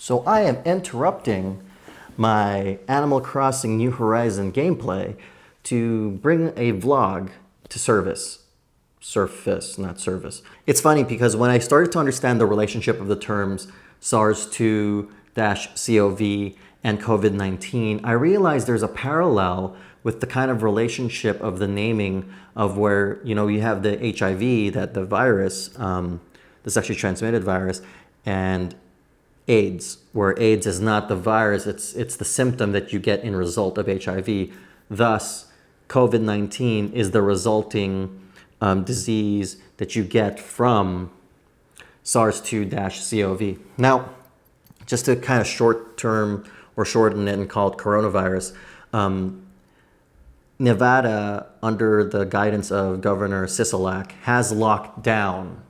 So I am interrupting my Animal Crossing New Horizon gameplay to bring a vlog to surface, not service. It's funny because when I started to understand the relationship of the terms SARS-CoV and COVID-19, I realized there's a parallel with the kind of relationship of the naming of where, you have the HIV, that the virus, the sexually transmitted virus, and AIDS, where AIDS is not the virus, it's the symptom that you get in result of HIV. Thus, COVID-19 is the resulting disease that you get from SARS-2-CoV. Now, just to kind of short-term or shorten it and call it coronavirus, Nevada, under the guidance of Governor Sisolak, has locked down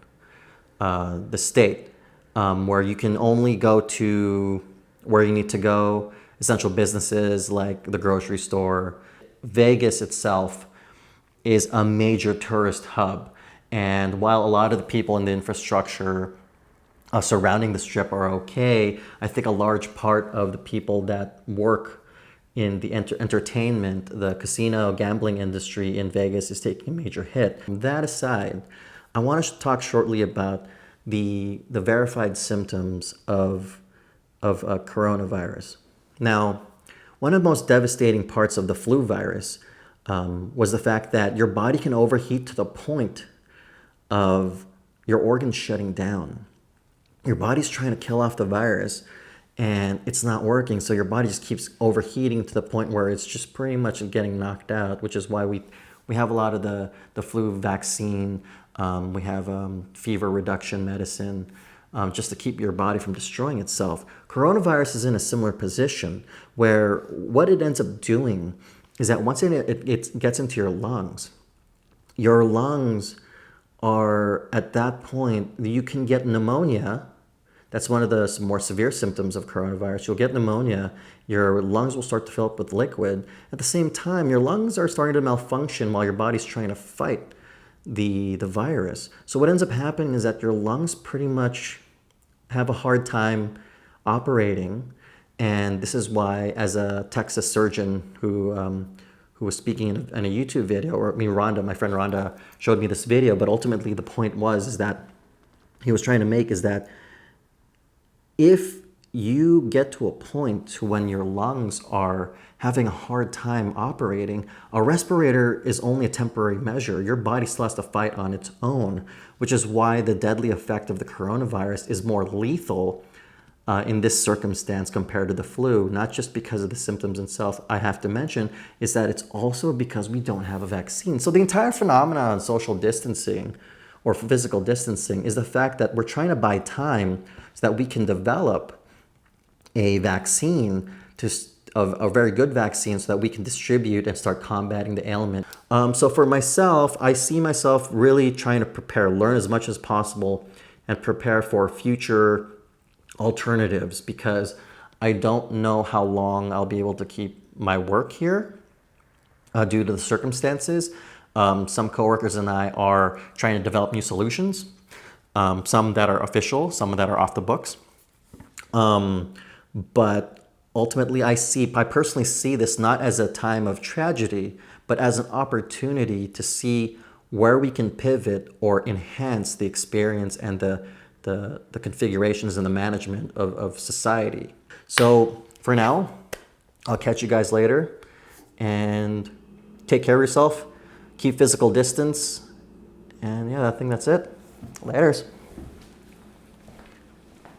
the state, where you can only go to where you need to go, essential businesses like the grocery store. Vegas itself is a major tourist hub. And while a lot of the people in the infrastructure surrounding the strip are okay, I think a large part of the people that work in the entertainment, the casino gambling industry in Vegas is taking a major hit. That aside, I want to talk shortly about the verified symptoms of coronavirus. Now, one of the most devastating parts of the flu virus was the fact that your body can overheat to the point of your organs shutting down. Your body's trying to kill off the virus and it's not working, so your body just keeps overheating to the point where it's just pretty much getting knocked out, which is why we have a lot of the flu vaccine. We have fever reduction medicine, just to keep your body from destroying itself. Coronavirus is in a similar position where what it ends up doing is that once it gets into your lungs are at that point, you can get pneumonia. That's one of the more severe symptoms of coronavirus. You'll get pneumonia, your lungs will start to fill up with liquid. At the same time, your lungs are starting to malfunction while your body's trying to fight the virus. So what ends up happening is that your lungs pretty much have a hard time operating. And this is why, as a Texas surgeon who was speaking in a YouTube video, or Rhonda, my friend Rhonda, showed me this video, but ultimately the point is that he was trying to make is that if you get to a point when your lungs are having a hard time operating, a respirator is only a temporary measure. Your body still has to fight on its own, which is why the deadly effect of the coronavirus is more lethal in this circumstance compared to the flu, not just because of the symptoms itself. I have to mention is that it's also because we don't have a vaccine. So the entire phenomenon of social distancing or physical distancing is the fact that we're trying to buy time so that we can develop a vaccine, a very good vaccine, so that we can distribute and start combating the ailment. So for myself, I see myself really trying to learn as much as possible and prepare for future alternatives, because I don't know how long I'll be able to keep my work here due to the circumstances. Some coworkers and I are trying to develop new solutions, some that are official, some that are off the books. But ultimately, I personally see this not as a time of tragedy, but as an opportunity to see where we can pivot or enhance the experience and the configurations and the management of society. So for now, I'll catch you guys later, and take care of yourself, keep physical distance, and yeah, I think that's it. Laters.